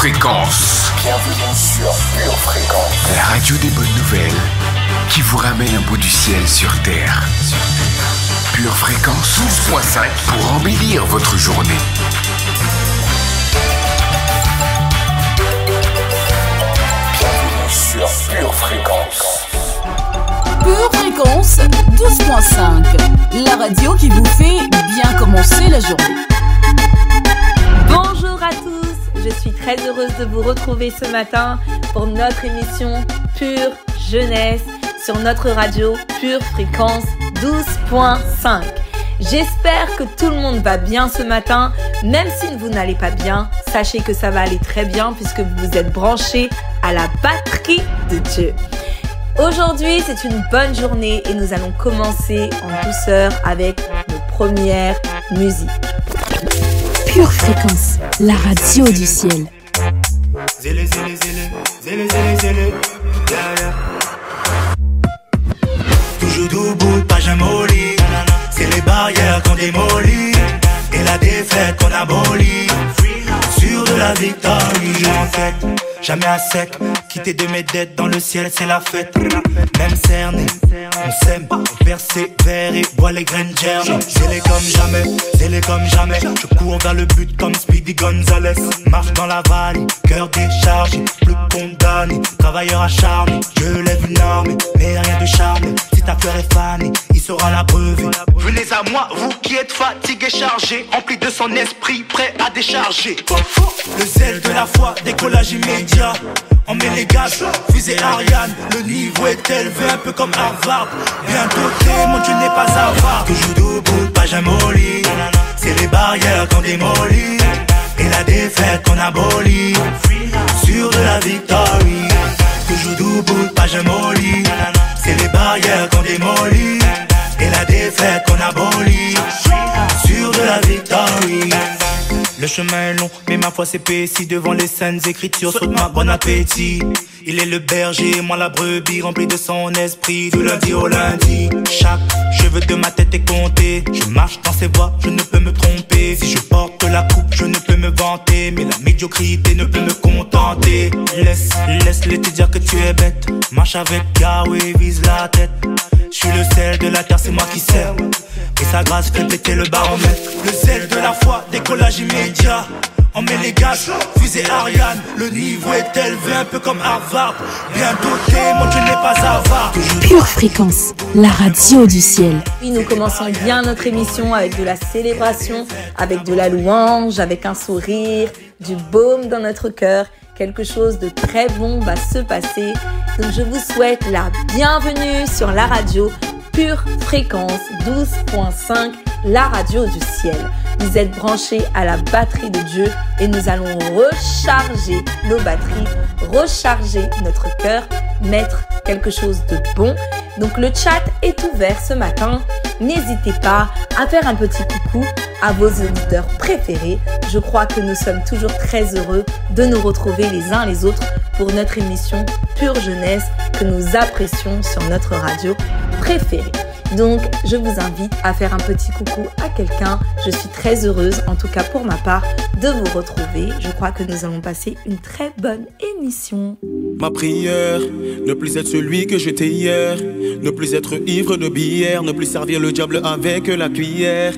Fréquence. Bienvenue sur Pure Fréquence. La radio des bonnes nouvelles qui vous ramène un bout du ciel sur Terre. Pure Fréquence 12.5 pour embellir votre journée. Bienvenue sur Pure Fréquence. Pure Fréquence 12.5, la radio qui vous fait bien commencer la journée. Bonjour à tous, je suis très heureuse de vous retrouver ce matin pour notre émission Pure Jeunesse sur notre radio Pure Fréquence 12.5. J'espère que tout le monde va bien ce matin. Même si vous n'allez pas bien, sachez que ça va aller très bien puisque vous êtes branchés à la batterie de Dieu. Aujourd'hui, c'est une bonne journée et nous allons commencer en douceur avec nos premières musiques. Pure Fréquence, la radio du ciel. Zélé, zélé, zélé, zélé, zélé, zélé, yeah, yeah. Toujours debout, pas jamais au lit. C'est les barrières qu'on démolit et la défaite qu'on abolit. Sûr de la victoire, en fait. Jamais à sec, quitter de mes dettes dans le ciel, c'est la fête. Même cerné, on s'aime, on persévère et voit les graines germer. Zélé comme jamais, zélé comme jamais. Je cours vers le but comme Speedy Gonzalez. Marche dans la vallée, cœur déchargé, plus condamné, travailleur acharné. Je lève une arme, mais rien de charme. Si ta fleur est fanée, il sera la brevet. Venez à moi, vous qui êtes fatigués, chargés, emplis de son esprit, prêt à décharger. Le zèle de la foi, décollage immédiat. On met les gaz, fusée Ariane. Le niveau est élevé, un peu comme Harvard. Bien doté, mon Dieu n'est pas avare. Toujours debout, pas jamais au lit. C'est les barrières qu'on démolit et la défaite qu'on abolit. Sûr de la victoire. Toujours debout, pas jamais au lit. C'est les barrières qu'on démolit et la défaite qu'on abolit. Sûr de la victoire. Le chemin est long, mais ma foi s'épaissit devant les saintes écritures. Saute ma bon appétit. Il est le berger, moi la brebis, remplie de son esprit, du lundi au lundi. Chaque cheveu de ma tête est compté. Je marche dans ses voies, je ne peux me tromper. Si je porte la coupe, je ne peux me vanter, mais la médiocrité ne peut me contenter. Laisse-les te dire que tu es bête. Marche avec Yahweh, vise la tête. Je suis le sel de la terre, c'est moi qui sers. Et sa grâce fait péter le baromètre. Le zèle de la foi, décollage immédiat. On met les gaz, fusée Ariane. Le niveau est élevé, un peu comme Harvard. Bien doté, mon Dieu n'est pas avare. Pure Fréquence, la radio du ciel. Oui, nous commençons bien notre émission avec de la célébration, avec de la louange, avec un sourire, du baume dans notre cœur. Quelque chose de très bon va se passer. Donc je vous souhaite la bienvenue sur la radio Pure Fréquence 12.5, la radio du ciel. Vous êtes branchés à la batterie de Dieu et nous allons recharger nos batteries, recharger notre cœur, mettre quelque chose de bon. Donc le chat est ouvert ce matin. N'hésitez pas à faire un petit coucou à vos auditeurs préférés. Je crois que nous sommes toujours très heureux de nous retrouver les uns les autres pour notre émission Pure Jeunesse que nous apprécions sur notre radio préférée. Donc, je vous invite à faire un petit coucou à quelqu'un. Je suis très heureuse, en tout cas pour ma part, de vous retrouver. Je crois que nous allons passer une très bonne émission. Ma prière, ne plus être celui que j'étais hier, ne plus être ivre de bière, ne plus servir le diable avec la cuillère.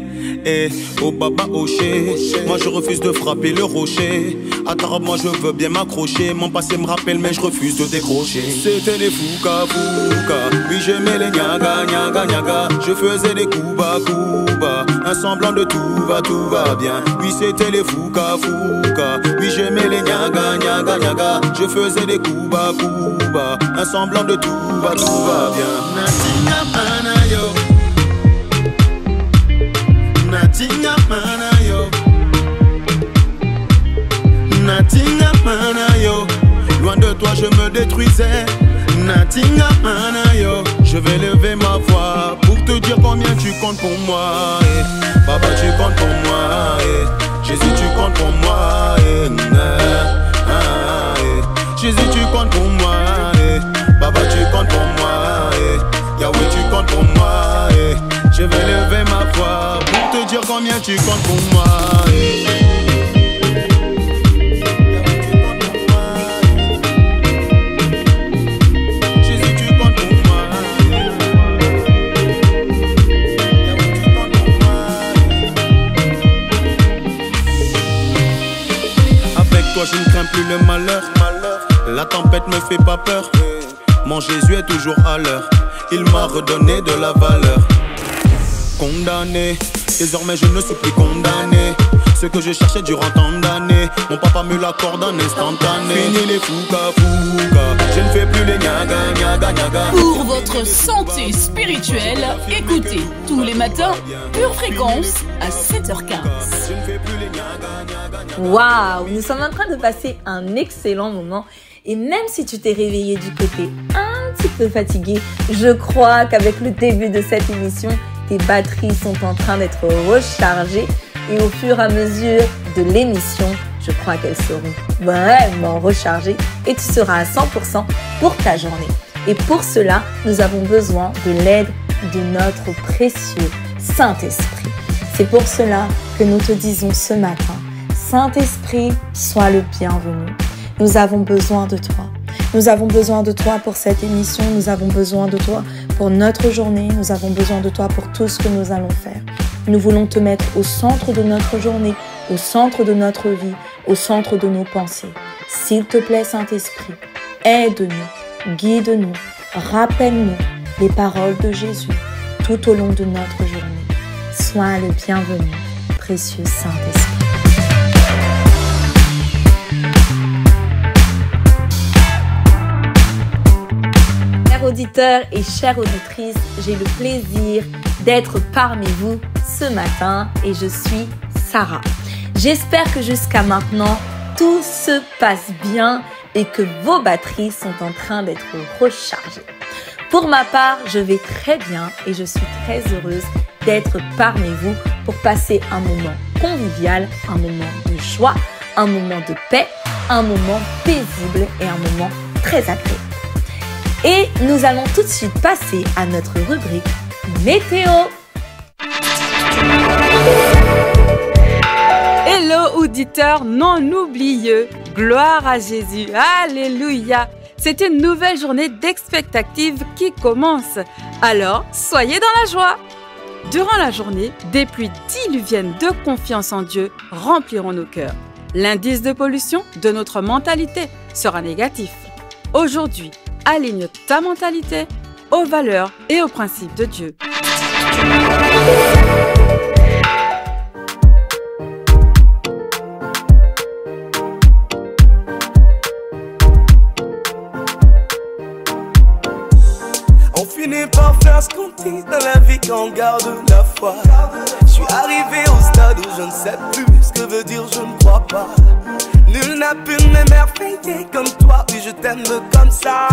Et au baba hoché, moi je refuse de frapper le rocher. Attends, moi je veux bien m'accrocher, mon passé me rappelle mais je refuse de décrocher. C'était des fouka fouka, oui j'aimais les nyaga nyaga nyaga. Je faisais des kuba kuba, un semblant de tout va bien. Oui c'était les fouka fouka, oui j'aimais les nyaga nyaga nyaga. Je faisais des kuba kuba, un semblant de tout va bien. Natinga mana yo, natinga mana yo, natinga mana yo. Loin de toi je me détruisais. Natinga mana yo. Je vais lever ma voix pour te dire combien tu comptes pour moi. Papa tu comptes pour moi. Jésus tu comptes pour moi. Jésus tu comptes pour moi. Papa tu comptes pour moi. Yahweh tu comptes pour moi. Je vais lever ma voix pour te dire combien tu comptes pour moi. toi je ne crains plus le malheur. La tempête me fait pas peur. Mon Jésus est toujours à l'heure. Il m'a redonné de la valeur. Condamné, désormais je ne suis plus condamné. Ce que je cherchais durant tant d'années, mon papa me l'accorde en instantané. Fini les fouca, je ne fais plus les nyaga. Pour votre santé spirituelle, écoutez tous les matins Pure Fréquence à 7h15. Waouh, nous sommes en train de passer un excellent moment. Et même si tu t'es réveillé du côté un petit peu fatigué, je crois qu'avec le début de cette émission, tes batteries sont en train d'être rechargées. Et au fur et à mesure de l'émission, je crois qu'elles seront vraiment rechargées et tu seras à 100% pour ta journée. Et pour cela, nous avons besoin de l'aide de notre précieux Saint-Esprit. C'est pour cela que nous te disons ce matin, Saint-Esprit, sois le bienvenu. Nous avons besoin de toi. Nous avons besoin de toi pour cette émission. Nous avons besoin de toi pour notre journée. Nous avons besoin de toi pour tout ce que nous allons faire. Nous voulons te mettre au centre de notre journée, au centre de notre vie, au centre de nos pensées. S'il te plaît, Saint-Esprit, aide-nous, guide-nous, rappelle-nous les paroles de Jésus tout au long de notre journée. Sois le bienvenu, précieux Saint-Esprit. Chers auditeurs et chères auditrices, j'ai le plaisir d'être parmi vous ce matin et je suis Sarah. J'espère que jusqu'à maintenant, tout se passe bien et que vos batteries sont en train d'être rechargées. Pour ma part, je vais très bien et je suis très heureuse d'être parmi vous pour passer un moment convivial, un moment de joie, un moment de paix, un moment paisible et un moment très agréable. Et nous allons tout de suite passer à notre rubrique météo. Hello auditeurs non oublieux, gloire à Jésus, alléluia. C'est une nouvelle journée d'expectative qui commence, alors soyez dans la joie. Durant la journée, des pluies diluviennes de confiance en Dieu rempliront nos cœurs. L'indice de pollution de notre mentalité sera négatif. Aujourd'hui, aligne ta mentalité aux valeurs et aux principes de Dieu. On finit par faire ce qu'on dit dans la vie quand on garde la foi. Je suis arrivé au stade où je ne sais plus ce que veut dire je ne crois pas. Nul n'a pu m'émerveiller comme toi, oui je t'aime comme ça.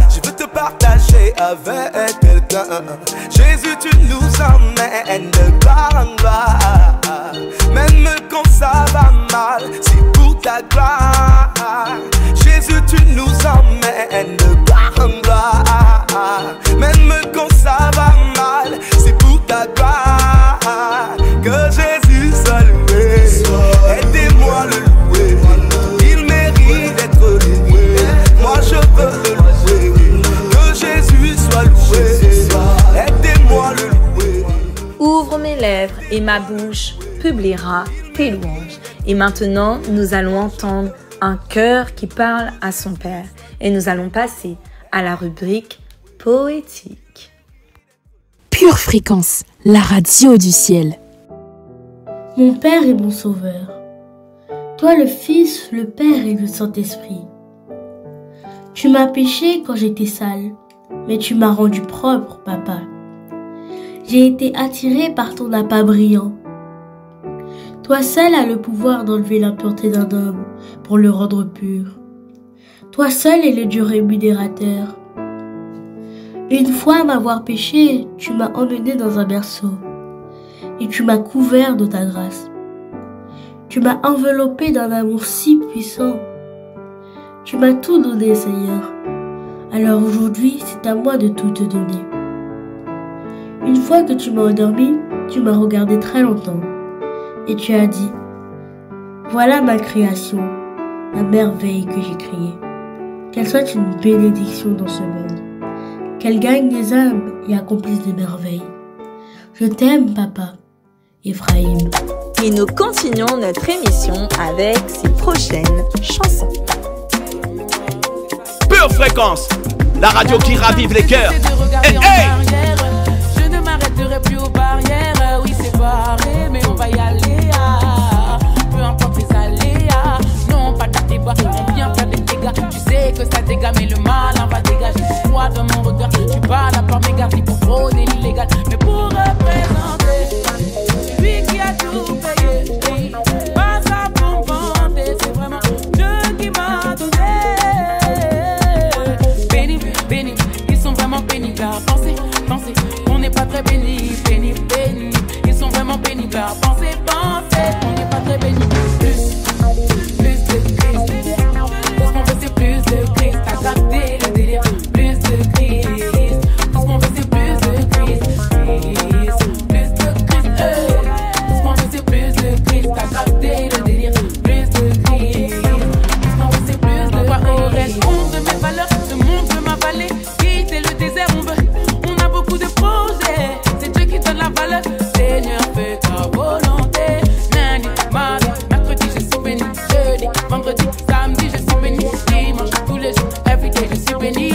Je veux te partager avec quelqu'un. Jésus tu nous emmènes de gloire en gloire. Même quand ça va mal, c'est pour ta gloire. Jésus tu nous emmènes de gloire en gloire. Même quand ça va mal, c'est pour ta gloire. Que Jésus soit loué, aidez-moi le louer. Il mérite d'être loué, moi je veux le louer. Que Jésus soit loué, aidez-moi le louer. Ouvre mes lèvres et ma bouche publiera tes louanges. Et maintenant, nous allons entendre un cœur qui parle à son Père. Et nous allons passer à la rubrique poétique. Pure Fréquence, la radio du ciel. Mon Père est mon Sauveur. Toi le Fils, le Père et le Saint-Esprit. Tu m'as péché quand j'étais sale, mais tu m'as rendu propre, Papa. J'ai été attiré par ton appât brillant. Toi seul as le pouvoir d'enlever l'impureté d'un homme pour le rendre pur. Toi seul es le Dieu rémunérateur. Une fois à m'avoir péché, tu m'as emmené dans un berceau et tu m'as couvert de ta grâce. Tu m'as enveloppé d'un amour si puissant. Tu m'as tout donné, Seigneur. Alors aujourd'hui, c'est à moi de tout te donner. Une fois que tu m'as endormi, tu m'as regardé très longtemps et tu as dit « Voilà ma création, la merveille que j'ai créée. Qu'elle soit une bénédiction dans ce monde. Qu'elle gagne des âmes et accomplisse des merveilles. Je t'aime, Papa. » Ephraïm. et nous continuons notre émission avec ses prochaines chansons. Pure Fréquence, la radio qui ravive les cœurs. Hey, hey! Je ne m'arrêterai plus aux barrières. Oui, c'est barré, mais on va y aller. Peu importe les aléas. Non, pas de débat, on vient faire des dégâts. Tu sais que ça dégage, mais le malin va dégager. Toi, dans mon regard, je suis pas là par mes gardes pour frauder l'illégal, mais pour représenter celui qui a tout payé. Pas ça pour me vanter, c'est vraiment Dieu qui m'a donné. Pénible, pénible, ils sont vraiment pénibles à penser, penser. On n'est pas très pénible, pénible, pénible. Ils sont vraiment pénibles à penser, penser. On n'est pas très pénible. Plus de Christ. Tout ce qu'on veut c'est plus de Christ. T'as capté le délire. Plus de Christ. Tout ce qu'on veut c'est plus de Christ. Plus de Christ. Tout ce qu'on veut c'est plus de Christ. T'as capté le délire. Plus de Christ. Tout ce qu'on veut c'est plus de Christ. Au reste, on veut mes valeurs. Ce monde veut ma vallée. Quitter le désert, on a beaucoup de projets. C'est Dieu qui donne la valeur. Seigneur, fais ta volonté. Lundi, mardi, mercredi, je suis béni. Jeudi, vendredi, samedi, je suis béni. Dimanche, tous les jours, everyday, je suis béni.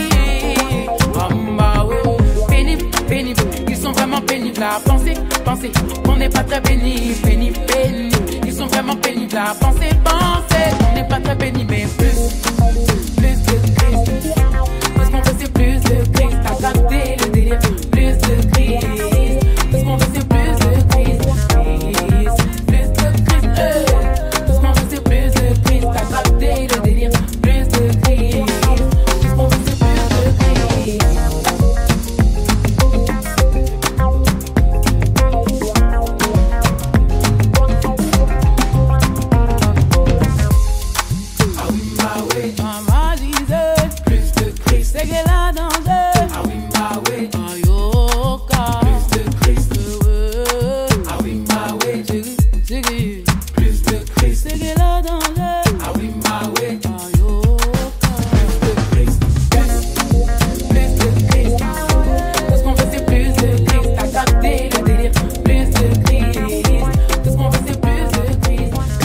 Pénible, pénible, ils sont vraiment pénibles à penser, penser. On n'est pas très béni, pénible, pénible. Ils sont vraiment pénibles à penser, penser. On n'est pas très béni, mais plus de Christ. Parce qu'on veut c'est plus de Christ. T'as capté le délire, plus de Christ. Parce qu'on veut c'est plus de Christ. Plus de Christ. Parce qu'on veut c'est plus de Christ. T'as capté le délire, plus de Christ. Parce qu'on veut c'est plus de Christ.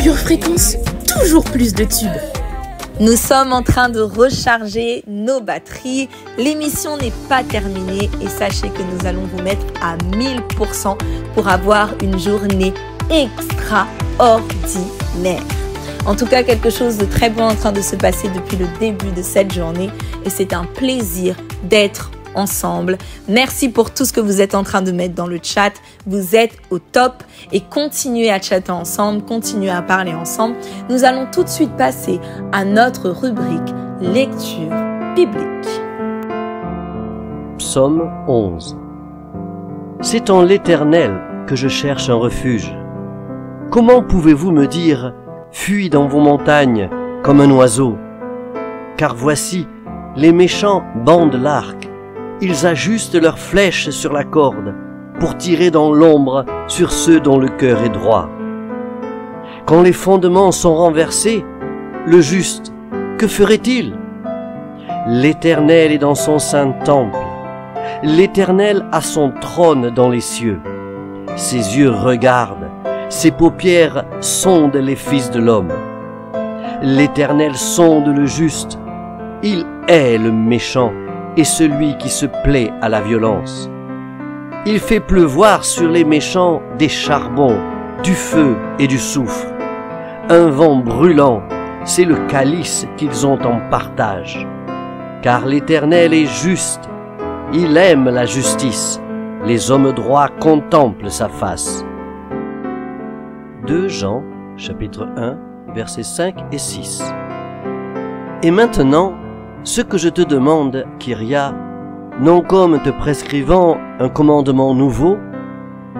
Pure Fréquence, toujours plus de tubes. Nous sommes en train de recharger nos batteries. L'émission n'est pas terminée et sachez que nous allons vous mettre à 1000% pour avoir une journée extraordinaire. En tout cas, quelque chose de très bon en train de se passer depuis le début de cette journée et c'est un plaisir d'être ensemble. Merci pour tout ce que vous êtes en train de mettre dans le chat. Vous êtes au top et continuez à chatter ensemble, continuez à parler ensemble. Nous allons tout de suite passer à notre rubrique lecture biblique. Psaume 11. C'est en l'Éternel que je cherche un refuge. Comment pouvez-vous me dire « Fuis dans vos montagnes comme un oiseau » Car voici, les méchants bandent l'arc. Ils ajustent leurs flèches sur la corde pour tirer dans l'ombre sur ceux dont le cœur est droit. Quand les fondements sont renversés, le juste, que ferait-il? L'Éternel est dans son saint temple. L'Éternel a son trône dans les cieux. Ses yeux regardent, ses paupières sondent les fils de l'homme. L'Éternel sonde le juste, il hait le méchant et celui qui se plaît à la violence. Il fait pleuvoir sur les méchants des charbons, du feu et du soufre. Un vent brûlant, c'est le calice qu'ils ont en partage. Car l'Éternel est juste, il aime la justice, les hommes droits contemplent sa face. 2 Jean, chapitre 1, versets 5 et 6. Et maintenant, ce que je te demande, Kyria, non comme te prescrivant un commandement nouveau,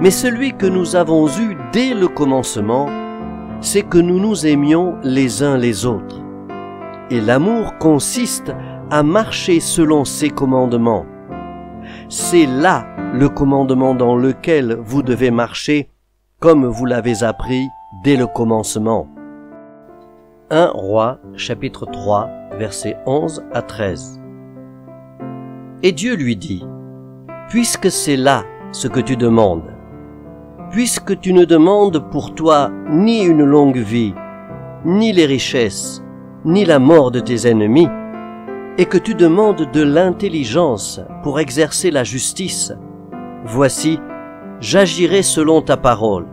mais celui que nous avons eu dès le commencement, c'est que nous nous aimions les uns les autres. Et l'amour consiste à marcher selon ses commandements. C'est là le commandement dans lequel vous devez marcher, comme vous l'avez appris dès le commencement. 1 Rois, chapitre 3, versets 11 à 13. Et Dieu lui dit, « Puisque c'est là ce que tu demandes, puisque tu ne demandes pour toi ni une longue vie, ni les richesses, ni la mort de tes ennemis, et que tu demandes de l'intelligence pour exercer la justice, voici, j'agirai selon ta parole.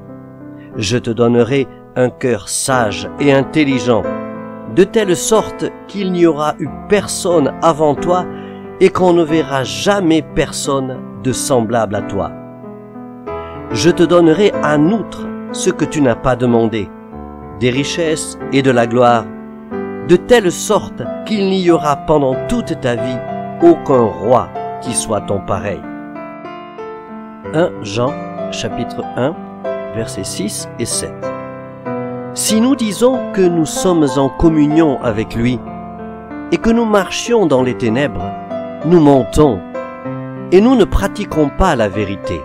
Je te donnerai un cœur sage et intelligent, de telle sorte qu'il n'y aura eu personne avant toi et qu'on ne verra jamais personne de semblable à toi. Je te donnerai en outre ce que tu n'as pas demandé, des richesses et de la gloire, de telle sorte qu'il n'y aura pendant toute ta vie aucun roi qui soit ton pareil. 1 Jean, chapitre 1, versets 6 et 7. Si nous disons que nous sommes en communion avec lui et que nous marchions dans les ténèbres, nous mentons et nous ne pratiquons pas la vérité.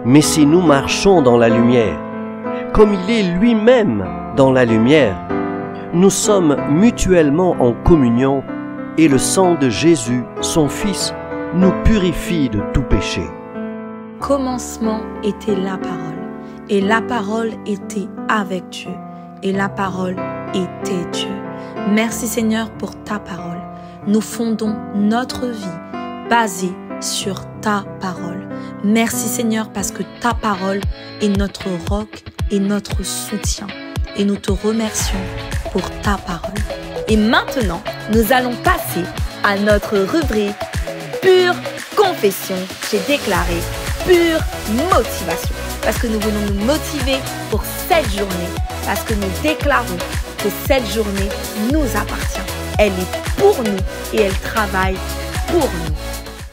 Mais si nous marchons dans la lumière, comme il est lui-même dans la lumière, nous sommes mutuellement en communion et le sang de Jésus, son Fils, nous purifie de tout péché. Commencement était la parole, et la parole était avec Dieu, et la parole était Dieu. Merci Seigneur pour ta parole. Nous fondons notre vie basée sur ta parole. Merci Seigneur parce que ta parole est notre roc et notre soutien. Et nous te remercions pour ta parole. Et maintenant, nous allons passer à notre rubrique Pure Confession. J'ai déclaré pure motivation. Parce que nous voulons nous motiver pour cette journée. Parce que nous déclarons que cette journée nous appartient. Elle est pour nous et elle travaille pour nous.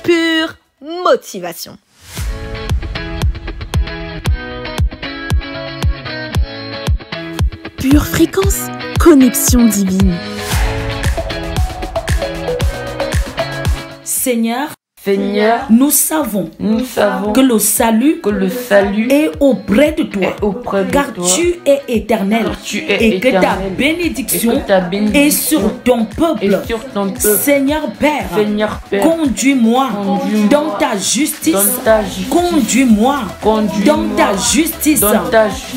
Pure motivation. Pure fréquence, connexion divine. Seigneur, nous savons que le salut est auprès de toi, car tu es éternel, et que ta bénédiction est sur ton peuple. Seigneur Père, conduis-moi dans ta justice, conduis-moi dans ta justice.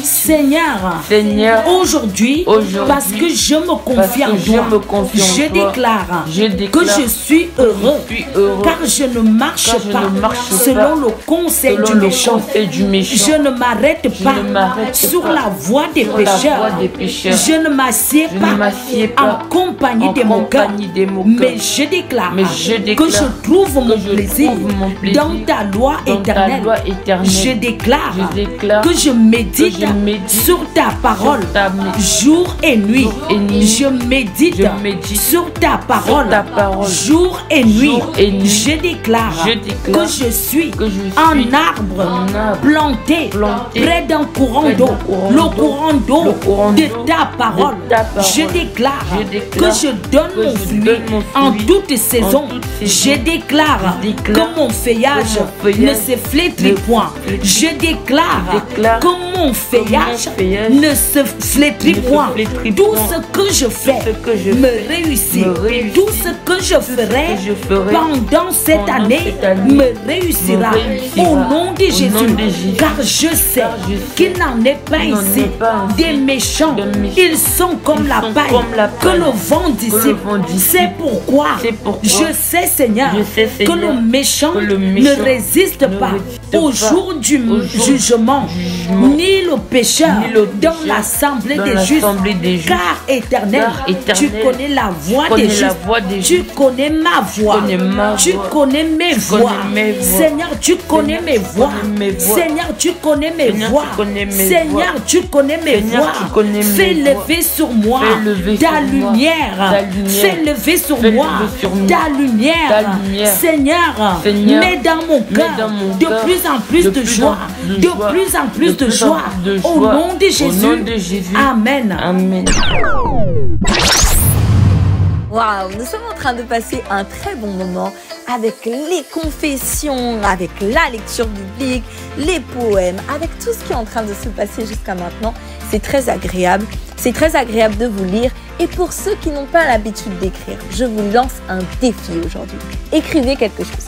Seigneur, aujourd'hui, parce que je me confie en toi, je déclare que je suis heureux, car je ne marche pas selon le conseil du méchant. Je ne m'arrête pas sur la voie des pécheurs. Je ne m'assieds pas en compagnie des moqueurs. Mais je déclare que je trouve mon plaisir dans ta loi éternelle. Je déclare que je médite sur ta parole jour et nuit. Je médite sur ta parole jour et nuit. Je déclare que je suis un arbre planté près d'un courant d'eau, le courant d'eau de ta parole. Je déclare que je donne mon fruit en toute saison. Je déclare que mon feuillage ne se flétrit point. Je déclare que mon feuillage ne se flétrit point. Tout ce que je fais me réussit. Tout ce que je ferai pendant cette année me réussira au nom de Jésus, car je sais qu'il n'en est pas ici des méchants. Ils sont comme la paille que le vent dissipe. C'est pourquoi je sais, Seigneur, que le méchant ne résiste pas au jour du jugement, ni le pécheur dans l'assemblée des justes. Car éternel, tu connais la voie des justes, tu connais ma voix, tu connais mes voix. Seigneur, tu connais mes voix. Seigneur, tu connais mes voix. Seigneur, tu connais mes voix. Fais lever sur moi ta lumière. Fais lever sur moi ta lumière. Seigneur, mets dans mon cœur de plus en plus de joie. De plus en plus de joie. Au nom de Jésus. Amen. Waouh, nous sommes en train de passer un très bon moment avec les confessions, avec la lecture biblique, les poèmes, avec tout ce qui est en train de se passer jusqu'à maintenant. C'est très agréable. C'est très agréable de vous lire. Et pour ceux qui n'ont pas l'habitude d'écrire, je vous lance un défi aujourd'hui. Écrivez quelque chose.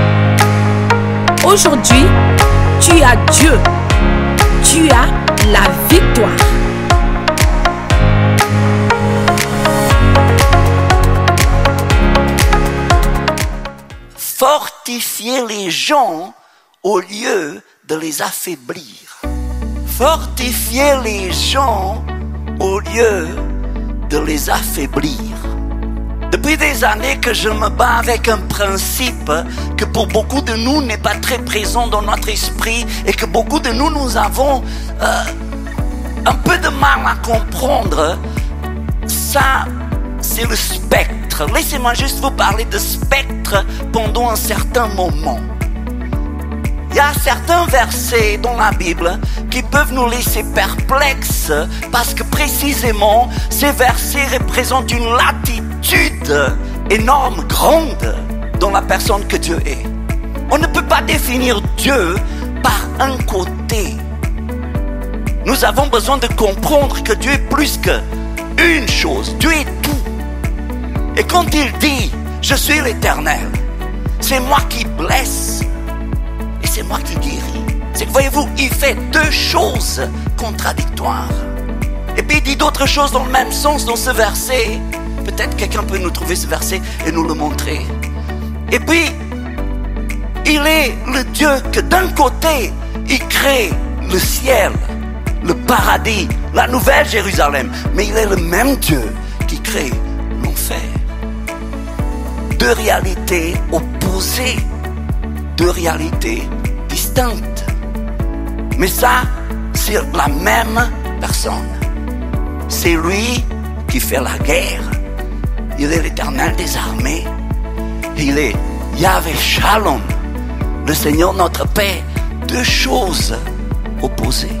Aujourd'hui, tu as Dieu. Tu as la victoire. Fortifier les gens au lieu de les affaiblir. Fortifier les gens au lieu de les affaiblir. Depuis des années que je me bats avec un principe que pour beaucoup de nous n'est pas très présent dans notre esprit et que beaucoup de nous avons un peu de mal à comprendre. Ça, c'est le spectre. Laissez-moi juste vous parler de spectre pendant un certain moment. Il y a certains versets dans la Bible qui peuvent nous laisser perplexes parce que précisément ces versets représentent une latitude énorme, grande dans la personne que Dieu est. On ne peut pas définir Dieu par un côté. Nous avons besoin de comprendre que Dieu est plus qu'une chose. Dieu est tout. Et quand il dit « Je suis l'Éternel », c'est moi qui blesse. Et c'est moi qui guéris. C'est que voyez-vous, il fait deux choses contradictoires. Et puis il dit d'autres choses dans le même sens dans ce verset. Peut-être quelqu'un peut nous trouver ce verset et nous le montrer. Et puis, il est le Dieu que d'un côté, il crée le ciel, le paradis, la nouvelle Jérusalem. Mais il est le même Dieu qui crée l'enfer. Deux réalités opposées. Deux réalités distinctes. Mais ça, c'est la même personne. C'est lui qui fait la guerre. Il est l'Éternel des armées. Il est Yahvé Shalom, le Seigneur notre paix. Deux choses opposées.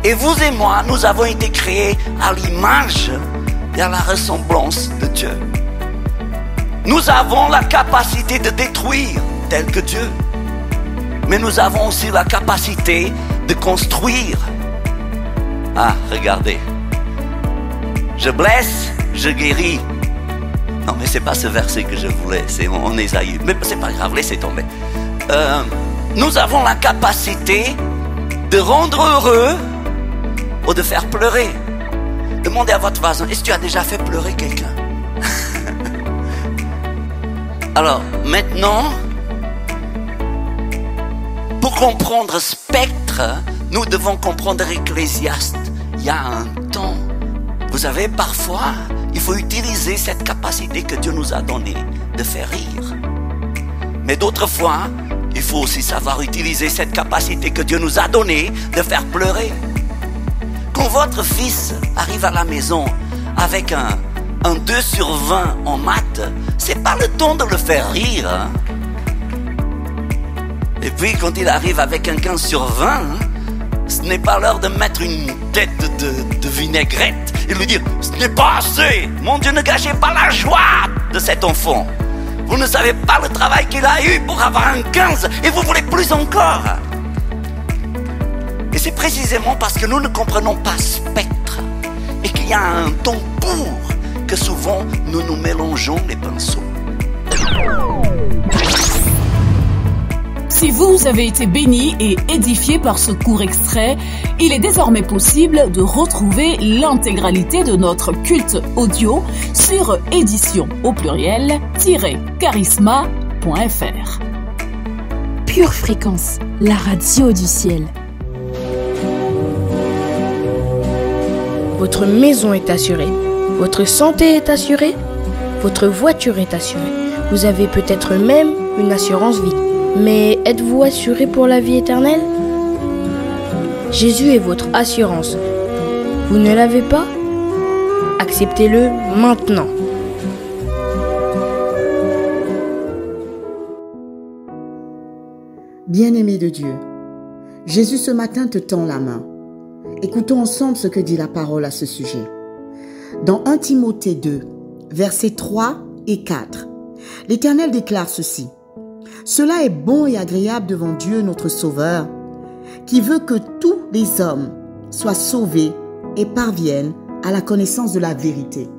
Et vous et moi, nous avons été créés à l'image et à la ressemblance de Dieu. Nous avons la capacité de détruire tel que Dieu. Mais nous avons aussi la capacité de construire. Ah, regardez. Je blesse, je guéris. Non, mais c'est pas ce verset que je voulais. C'est en Ésaïe. Mais c'est pas grave, laissez tomber. Nous avons la capacité de rendre heureux ou de faire pleurer. Demandez à votre voisin, est-ce que tu as déjà fait pleurer quelqu'un? Alors, maintenant, pour comprendre spectre, nous devons comprendre Ecclésiaste. Il y a un temps. Vous savez, parfois, il faut utiliser cette capacité que Dieu nous a donnée de faire rire. Mais d'autres fois, il faut aussi savoir utiliser cette capacité que Dieu nous a donnée de faire pleurer. Quand votre fils arrive à la maison avec un 2 sur 20 en maths, c'est pas le temps de le faire rire. Hein? Et puis quand il arrive avec un 15 sur 20, ce n'est pas l'heure de mettre une tête de vinaigrette et lui dire « Ce n'est pas assez, mon Dieu, ne gâchez pas la joie de cet enfant. Vous ne savez pas le travail qu'il a eu pour avoir un 15 et vous voulez plus encore. » Et c'est précisément parce que nous ne comprenons pas spectre et qu'il y a un temps pour que souvent nous nous mélangeons les pinceaux. Si vous avez été béni et édifié par ce court extrait, il est désormais possible de retrouver l'intégralité de notre culte audio sur édition au pluriel-charisma.fr. Pure Fréquence, la radio du ciel. Votre maison est assurée, votre santé est assurée, votre voiture est assurée. Vous avez peut-être même une assurance vie. Mais êtes-vous assuré pour la vie éternelle? Jésus est votre assurance. Vous ne l'avez pas? Acceptez-le maintenant. Bien-aimé de Dieu, Jésus ce matin te tend la main. Écoutons ensemble ce que dit la parole à ce sujet. Dans 1 Timothée 2, versets 3 et 4, l'Éternel déclare ceci. Cela est bon et agréable devant Dieu notre Sauveur, qui veut que tous les hommes soient sauvés et parviennent à la connaissance de la vérité.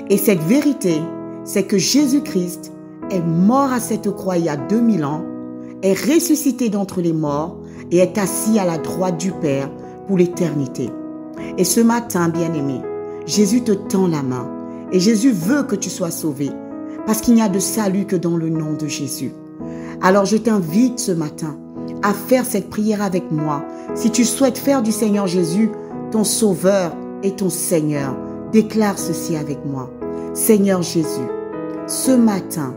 Et cette vérité, c'est que Jésus-Christ est mort à cette croix il y a 2000 ans est ressuscité d'entre les morts et est assis à la droite du Père pour l'éternité. Et ce matin, bien-aimé, Jésus te tend la main et Jésus veut que tu sois sauvé parce qu'il n'y a de salut que dans le nom de Jésus. Alors je t'invite ce matin à faire cette prière avec moi. Si tu souhaites faire du Seigneur Jésus ton Sauveur et ton Seigneur, déclare ceci avec moi. Seigneur Jésus, ce matin,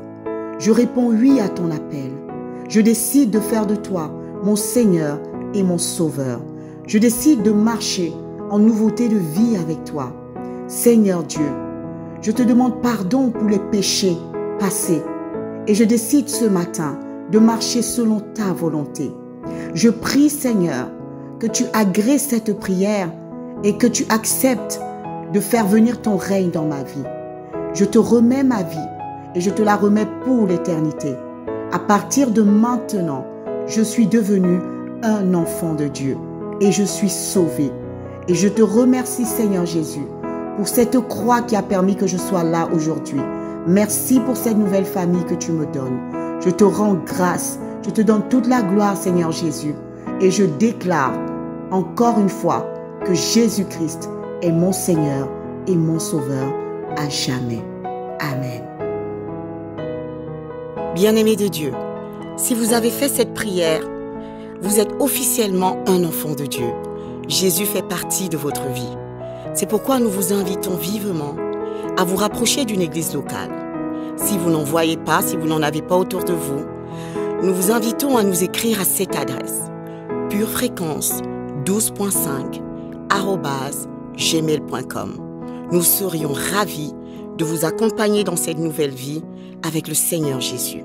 je réponds oui à ton appel. Je décide de faire de toi mon Seigneur et mon Sauveur. Je décide de marcher en nouveauté de vie avec toi. Seigneur Dieu, je te demande pardon pour les péchés passés et je décide ce matin de marcher selon ta volonté. Je prie, Seigneur, que tu agrées cette prière et que tu acceptes de faire venir ton règne dans ma vie. Je te remets ma vie et je te la remets pour l'éternité. À partir de maintenant, je suis devenu un enfant de Dieu et je suis sauvé. Et je te remercie, Seigneur Jésus, pour cette croix qui a permis que je sois là aujourd'hui. Merci pour cette nouvelle famille que tu me donnes. Je te rends grâce, je te donne toute la gloire, Seigneur Jésus, et je déclare encore une fois que Jésus-Christ est mon Seigneur et mon Sauveur à jamais. Amen. Bien-aimés de Dieu, si vous avez fait cette prière, vous êtes officiellement un enfant de Dieu. Jésus fait partie de votre vie. C'est pourquoi nous vous invitons vivement à vous rapprocher d'une église locale. Si vous n'en voyez pas, si vous n'en avez pas autour de vous, nous vous invitons à nous écrire à cette adresse purefréquence12.5@gmail.com. Nous serions ravis de vous accompagner dans cette nouvelle vie avec le Seigneur Jésus.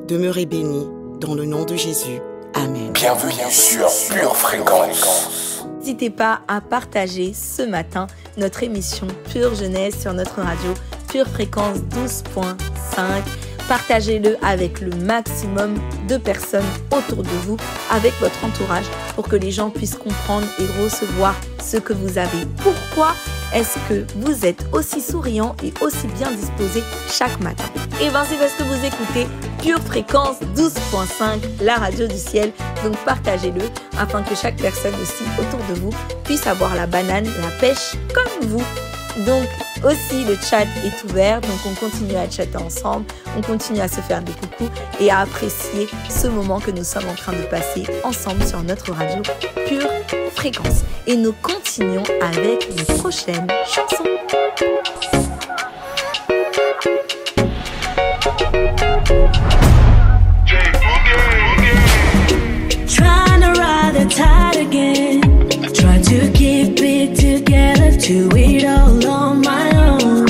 Demeurez bénis dans le nom de Jésus. Amen. Bienvenue sur Pure Fréquence. N'hésitez pas à partager ce matin notre émission Pure Jeunesse sur notre radio Pure Fréquence 12.5. Partagez-le avec le maximum de personnes autour de vous, avec votre entourage, pour que les gens puissent comprendre et recevoir ce que vous avez. Pourquoi est-ce que vous êtes aussi souriant et aussi bien disposé chaque matin? Et bien c'est parce que vous écoutez Pure Fréquence 12.5, la radio du ciel. Donc partagez-le afin que chaque personne aussi autour de vous puisse avoir la banane, la pêche comme vous. Donc aussi le chat est ouvert, donc on continue à chatter ensemble, on continue à se faire des coucous et à apprécier ce moment que nous sommes en train de passer ensemble sur notre radio Pure Fréquence. Et nous continuons avec les prochaines chansons. Trying to ride the tide again, try to keep it together, do it all on my own.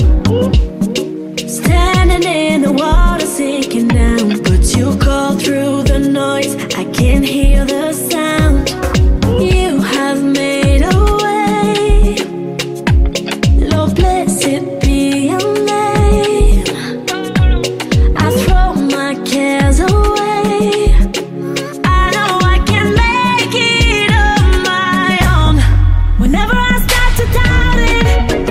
Standing in the water, sinking down, but you call through the noise, I can hear the sound. You have made a way, Lord blessed be your name. I throw my cares away, I know I can make it on my own. Whenever I start to doubt it,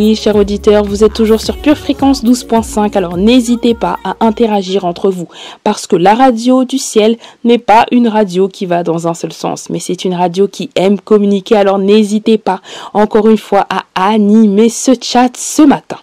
amis, chers auditeurs, vous êtes toujours sur Pure Fréquence 12.5, alors n'hésitez pas à interagir entre vous, parce que la radio du ciel n'est pas une radio qui va dans un seul sens, mais c'est une radio qui aime communiquer, alors n'hésitez pas, encore une fois, à animer ce chat ce matin.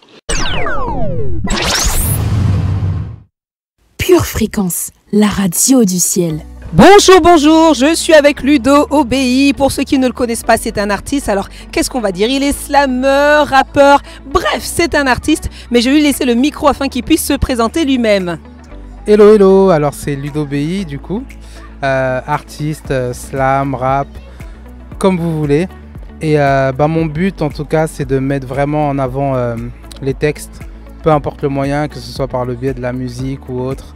Pure Fréquence, la radio du ciel. Bonjour, bonjour, je suis avec Ludo Obéi. Pour ceux qui ne le connaissent pas, c'est un artiste. Alors, qu'est-ce qu'on va dire? Il est slameur, rappeur, bref, c'est un artiste. Mais je vais lui laisser le micro afin qu'il puisse se présenter lui-même. Hello, hello, alors c'est Ludo Obéi du coup. Artiste, slam, rap, comme vous voulez. Et mon but en tout cas, c'est de mettre vraiment en avant les textes, peu importe le moyen, que ce soit par le biais de la musique ou autre.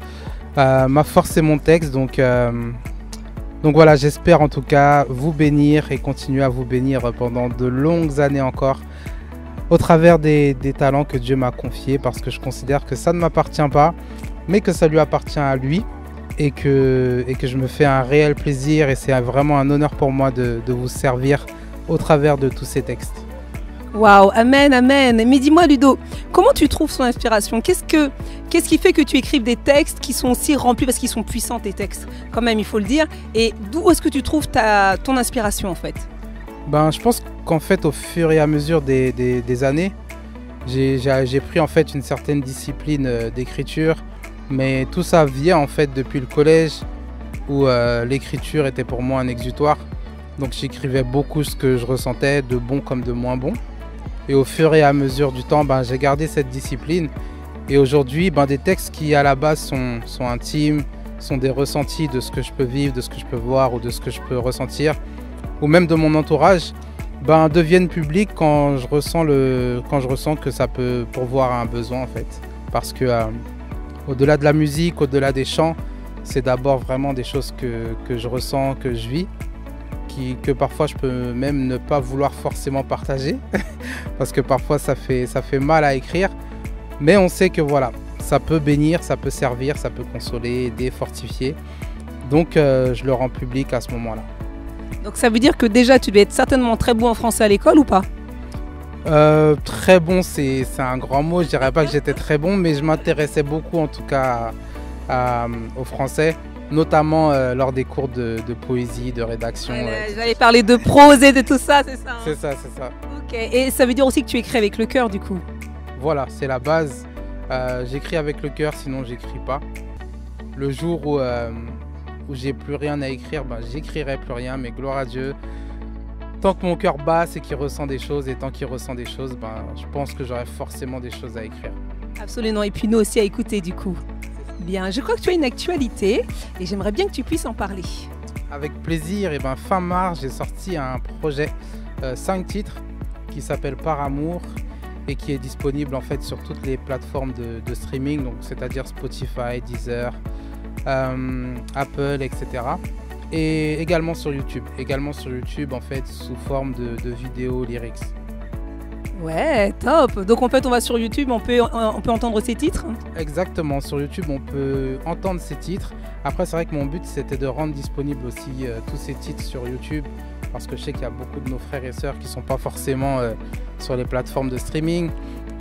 Ma force c'est mon texte, donc voilà, j'espère en tout cas vous bénir et continuer à vous bénir pendant de longues années encore au travers des talents que Dieu m'a confiés, parce que je considère que ça ne m'appartient pas mais que ça lui appartient à lui et que je me fais un réel plaisir et c'est vraiment un honneur pour moi de vous servir au travers de tous ces textes. Waouh, amen, amen. Mais dis-moi Ludo, comment tu trouves son inspiration? Qu'est-ce qui fait que tu écrives des textes qui sont aussi remplis, parce qu'ils sont puissants tes textes, quand même il faut le dire, et d'où est-ce que tu trouves ton inspiration en fait? Je pense qu'en fait au fur et à mesure des années, j'ai pris en fait une certaine discipline d'écriture, mais tout ça vient en fait depuis le collège où l'écriture était pour moi un exutoire. Donc j'écrivais beaucoup ce que je ressentais, de bon comme de moins bon. Et au fur et à mesure du temps, j'ai gardé cette discipline. Et aujourd'hui, des textes qui à la base sont intimes, sont des ressentis de ce que je peux vivre, de ce que je peux voir ou de ce que je peux ressentir, ou même de mon entourage, deviennent publics quand je ressens que ça peut pourvoir à un besoin en fait. Parce que au-delà de la musique, au-delà des chants, c'est d'abord vraiment des choses que je ressens, que je vis, que parfois je peux même ne pas vouloir forcément partager parce que parfois ça fait mal à écrire, mais on sait que voilà, ça peut bénir, ça peut servir, ça peut consoler, aider, fortifier, donc je le rends public à ce moment-là. Donc ça veut dire que déjà tu devais être certainement très bon en français à l'école ou pas? Très bon, c'est un grand mot, je dirais pas que j'étais très bon, mais je m'intéressais beaucoup en tout cas au français, notamment lors des cours de poésie, de rédaction. J'allais parler de prose et de tout ça, c'est ça? C'est ça, c'est ça. Ok, et ça veut dire aussi que tu écris avec le cœur du coup? Voilà, c'est la base. J'écris avec le cœur, sinon j'écris pas. Le jour où j'ai plus rien à écrire, j'écrirai plus rien, mais gloire à Dieu. Tant que mon cœur bat, c'est qu'il ressent des choses, et tant qu'il ressent des choses, je pense que j'aurai forcément des choses à écrire. Absolument, et puis nous aussi à écouter du coup. Bien, je crois que tu as une actualité et j'aimerais bien que tu puisses en parler. Avec plaisir, et fin mars, j'ai sorti un projet 5 titres qui s'appelle Par Amour et qui est disponible en fait sur toutes les plateformes de streaming, donc c'est-à-dire Spotify, Deezer, Apple, etc. Et également sur YouTube. En fait sous forme de vidéos lyrics. Ouais, top. Donc en fait on va sur YouTube, on peut entendre ces titres? Exactement, sur YouTube on peut entendre ces titres. Après c'est vrai que mon but c'était de rendre disponible aussi tous ces titres sur YouTube, parce que je sais qu'il y a beaucoup de nos frères et sœurs qui ne sont pas forcément sur les plateformes de streaming.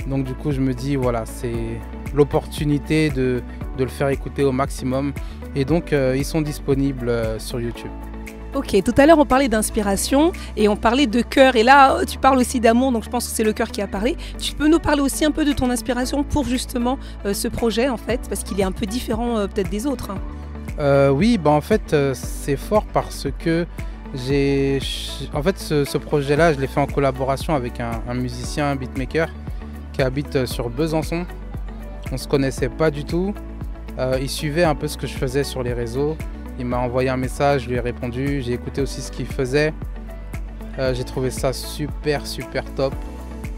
Donc du coup je me dis voilà, c'est l'opportunité de le faire écouter au maximum. Et donc ils sont disponibles sur YouTube. Ok, tout à l'heure on parlait d'inspiration et on parlait de cœur, et là tu parles aussi d'amour, donc je pense que c'est le cœur qui a parlé. Tu peux nous parler aussi un peu de ton inspiration pour justement ce projet en fait, parce qu'il est un peu différent peut-être des autres. Oui, en fait c'est fort parce que ce projet-là je l'ai fait en collaboration avec un musicien, un beatmaker qui habite sur Besançon. On se connaissait pas du tout, il suivait un peu ce que je faisais sur les réseaux. Il m'a envoyé un message, je lui ai répondu, j'ai écouté aussi ce qu'il faisait. J'ai trouvé ça super top,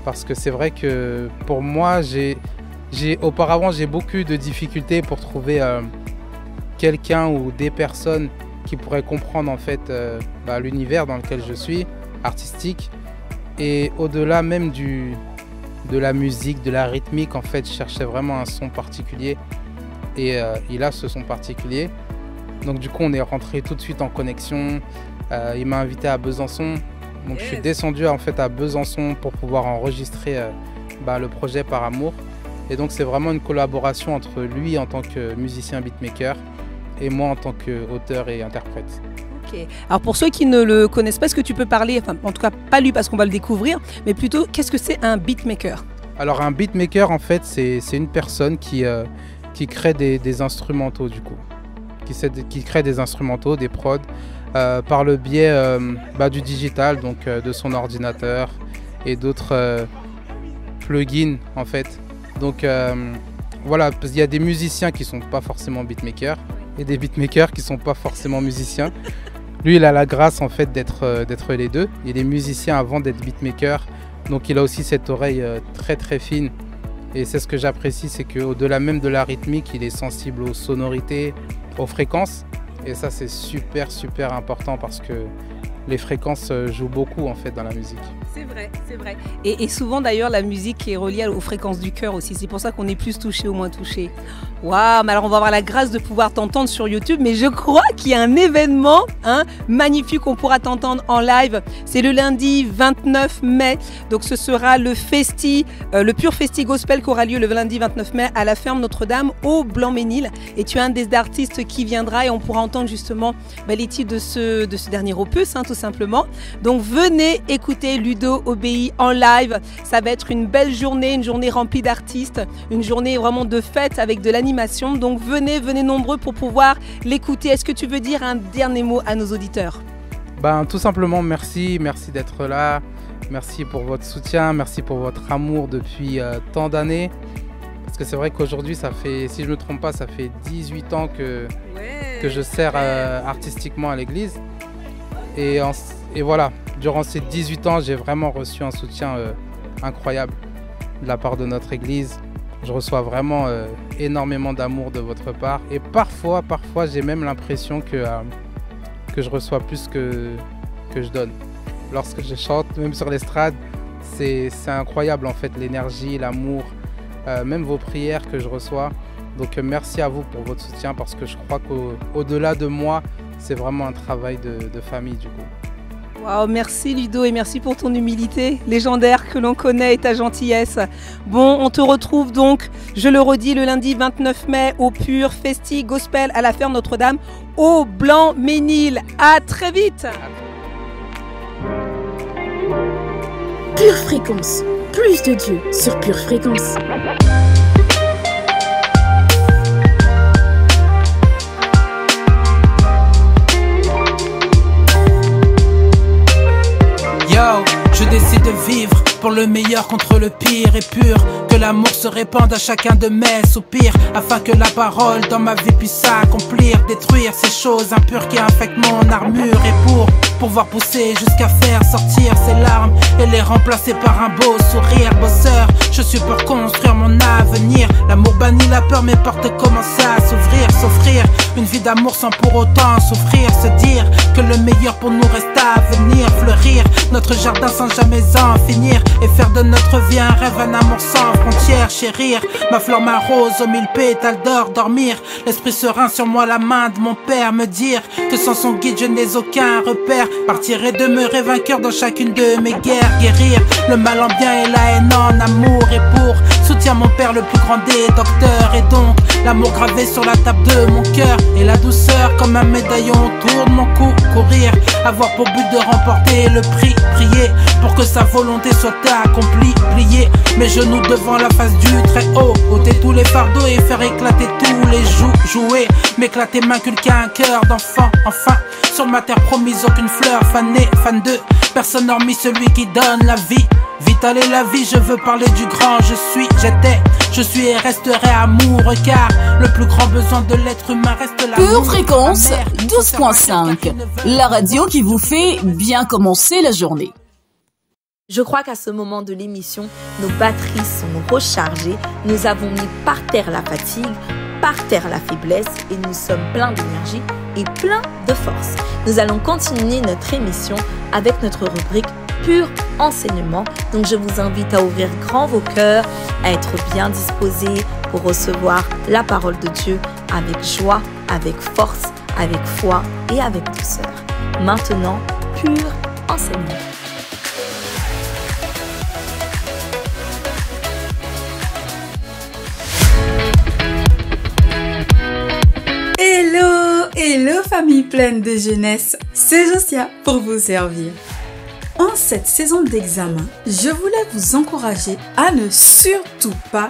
parce que c'est vrai que pour moi, auparavant j'ai beaucoup de difficultés pour trouver quelqu'un ou des personnes qui pourraient comprendre en fait l'univers dans lequel je suis, artistique. Et au-delà même de la musique, de la rythmique, en fait, je cherchais vraiment un son particulier. Et il a ce son particulier. Donc du coup on est rentré tout de suite en connexion, il m'a invité à Besançon, donc je suis descendu en fait à Besançon pour pouvoir enregistrer le projet Par Amour. Et donc c'est vraiment une collaboration entre lui en tant que musicien beatmaker et moi en tant qu'auteur et interprète. Ok. Alors pour ceux qui ne le connaissent pas, est-ce que tu peux parler, enfin en tout cas pas lui parce qu'on va le découvrir, mais plutôt qu'est-ce que c'est un beatmaker? Alors un beatmaker en fait c'est une personne qui crée des instrumentaux du coup, qui crée des instrumentaux, des prods par le biais du digital, donc de son ordinateur et d'autres plugins en fait. Donc voilà, il y a des musiciens qui sont pas forcément beatmakers et des beatmakers qui sont pas forcément musiciens. Lui, il a la grâce en fait d'être les deux. Il est musicien avant d'être beatmaker, donc il a aussi cette oreille très très fine. Et c'est ce que j'apprécie, c'est qu'au-delà même de la rythmique, il est sensible aux sonorités, aux fréquences. Et ça, c'est super super important parce que les fréquences jouent beaucoup en fait dans la musique. C'est vrai, c'est vrai. Et souvent d'ailleurs la musique est reliée aux fréquences du cœur aussi. C'est pour ça qu'on est plus touché ou moins touché. Waouh, mais alors on va avoir la grâce de pouvoir t'entendre sur YouTube. Mais je crois qu'il y a un événement magnifique, on pourra t'entendre en live. C'est le lundi 29 mai. Donc ce sera le Pure Festi Gospel qui aura lieu le lundi 29 mai à la ferme Notre-Dame au Blanc-Ménil. Et tu es un des artistes qui viendra et on pourra entendre justement les titres de ce dernier opus, tout simplement. Donc venez écouter Ludo Obéi en live. Ça va être une belle journée, une journée remplie d'artistes, une journée vraiment de fête avec de l'animation. Donc venez nombreux pour pouvoir l'écouter. Est-ce que tu veux dire un dernier mot à nos auditeurs? Tout simplement merci d'être là. Merci pour votre soutien, merci pour votre amour depuis tant d'années. Parce que c'est vrai qu'aujourd'hui, ça fait, si je ne me trompe pas, ça fait 18 ans que je sers artistiquement à l'église. Et voilà, durant ces 18 ans, j'ai vraiment reçu un soutien incroyable de la part de notre église. Je reçois vraiment énormément d'amour de votre part. Et parfois, j'ai même l'impression que je reçois plus que je donne. Lorsque je chante, même sur l'estrade, c'est incroyable en fait, l'énergie, l'amour, même vos prières que je reçois. Donc merci à vous pour votre soutien parce que je crois qu'au-delà de moi, c'est vraiment un travail de famille du coup. Wow, merci Ludo et merci pour ton humilité légendaire que l'on connaît et ta gentillesse. Bon, on te retrouve donc, je le redis, le lundi 29 mai au Pure Festi Gospel à la ferme Notre-Dame au Blanc-Ménil. À très vite. Pure Fréquence, plus de Dieu sur Pure Fréquence. Je décide de vivre pour le meilleur contre le pire et pur. Que l'amour se répande à chacun de mes soupirs, afin que la parole dans ma vie puisse s'accomplir. Détruire ces choses impures qui infectent mon armure. Et pour pouvoir pousser jusqu'à faire sortir ces larmes et les remplacer par un beau sourire. Bosseur, je suis pour construire mon avenir. L'amour bannit la peur, mes portes commencent à s'ouvrir. S'offrir une vie d'amour sans pour autant souffrir. Se dire que le meilleur pour nous reste à venir. Fleurir notre jardin sans jamais en finir. Et faire de notre vie un rêve, un amour sans frontières. Chérir ma fleur, ma rose aux 1000 pétales d'or. Dormir, l'esprit serein sur moi, la main de mon père. Me dire que sans son guide je n'ai aucun repère. Partir et demeurer vainqueur dans chacune de mes guerres. Guérir le mal en bien et la haine en amour. Et pour soutien mon père le plus grand des docteurs. Et donc l'amour gravé sur la table de mon cœur. Et la douceur comme un médaillon autour de mon cou. Courir, avoir pour but de remporter le prix. Prier pour que sa volonté soit accomplie. Plier mes genoux devant la face du très haut. Ôter tous les fardeaux et faire éclater tous les jouer, m'éclater, m'inculquer un cœur d'enfant. Enfin, sur ma terre promise, aucune fleur fanée, fan de personne hormis celui qui donne la vie. Vital est la vie, je veux parler du grand. Je suis et resterai amoureux, car le plus grand besoin de l'être humain reste l'amour. Pure Fréquence 12.5, la radio qui vous fait bien commencer la journée. Je crois qu'à ce moment de l'émission, nos batteries sont rechargées, nous avons mis par terre la fatigue, par terre la faiblesse et nous sommes pleins d'énergie et pleins de force. Nous allons continuer notre émission avec notre rubrique Pur Enseignement. Donc je vous invite à ouvrir grand vos cœurs, à être bien disposés pour recevoir la parole de Dieu avec joie, avec force, avec foi et avec douceur. Maintenant, Pur Enseignement. famille pleine de jeunesse, c'est Josia pour vous servir. En cette saison d'examen, je voulais vous encourager à ne surtout pas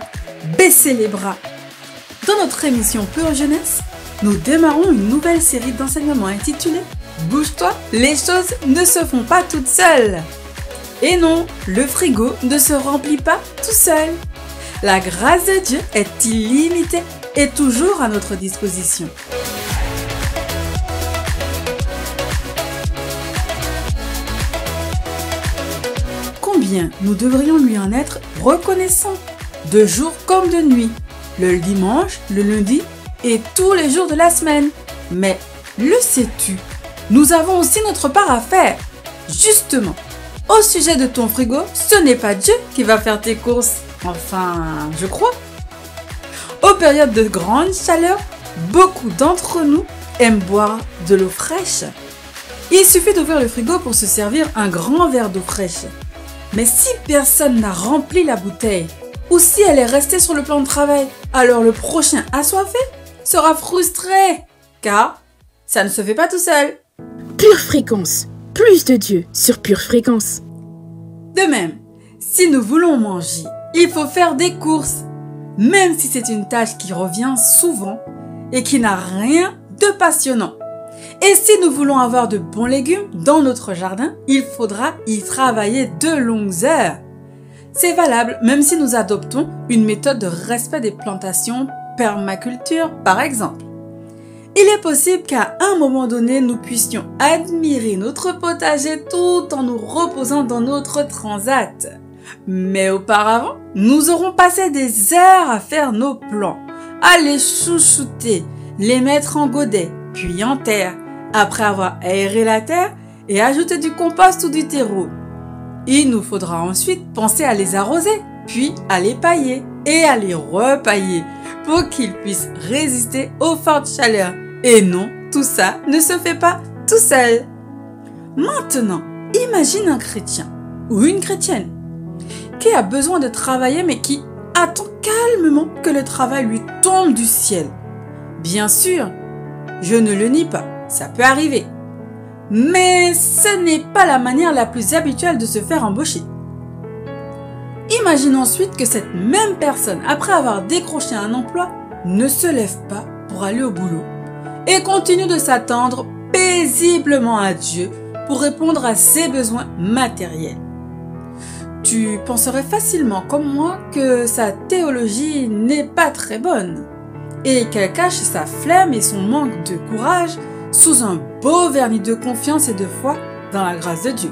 baisser les bras. Dans notre émission Pure Jeunesse, nous démarrons une nouvelle série d'enseignements intitulée « Bouge-toi, les choses ne se font pas toutes seules ». Et non, le frigo ne se remplit pas tout seul. La grâce de Dieu est illimitée et toujours à notre disposition. Combien nous devrions lui en être reconnaissants, de jour comme de nuit, le dimanche, le lundi et tous les jours de la semaine. Mais le sais-tu, nous avons aussi notre part à faire. Justement, au sujet de ton frigo, ce n'est pas Dieu qui va faire tes courses. Enfin, je crois. Aux périodes de grande chaleur, beaucoup d'entre nous aiment boire de l'eau fraîche. Il suffit d'ouvrir le frigo pour se servir un grand verre d'eau fraîche. Mais si personne n'a rempli la bouteille, ou si elle est restée sur le plan de travail, alors le prochain assoiffé sera frustré, car ça ne se fait pas tout seul. Pure Fréquence, plus de Dieu sur Pure Fréquence. De même, si nous voulons manger, il faut faire des courses, même si c'est une tâche qui revient souvent et qui n'a rien de passionnant. Et si nous voulons avoir de bons légumes dans notre jardin, il faudra y travailler de longues heures. C'est valable même si nous adoptons une méthode de respect des plantations, permaculture par exemple. Il est possible qu'à un moment donné, nous puissions admirer notre potager tout en nous reposant dans notre transat. Mais auparavant, nous aurons passé des heures à faire nos plants, à les chouchouter, les mettre en godet, puis en terre, après avoir aéré la terre et ajouté du compost ou du terreau. Il nous faudra ensuite penser à les arroser, puis à les pailler et à les repailler pour qu'ils puissent résister aux fortes chaleurs. Et non, tout ça ne se fait pas tout seul. Maintenant, imagine un chrétien ou une chrétienne qui a besoin de travailler mais qui attend calmement que le travail lui tombe du ciel. Bien sûr, je ne le nie pas, ça peut arriver. Mais ce n'est pas la manière la plus habituelle de se faire embaucher. Imagine ensuite que cette même personne, après avoir décroché un emploi, ne se lève pas pour aller au boulot et continue de s'attendre paisiblement à Dieu pour répondre à ses besoins matériels. Tu penserais facilement comme moi que sa théologie n'est pas très bonne et qu'elle cache sa flemme et son manque de courage sous un beau vernis de confiance et de foi dans la grâce de Dieu.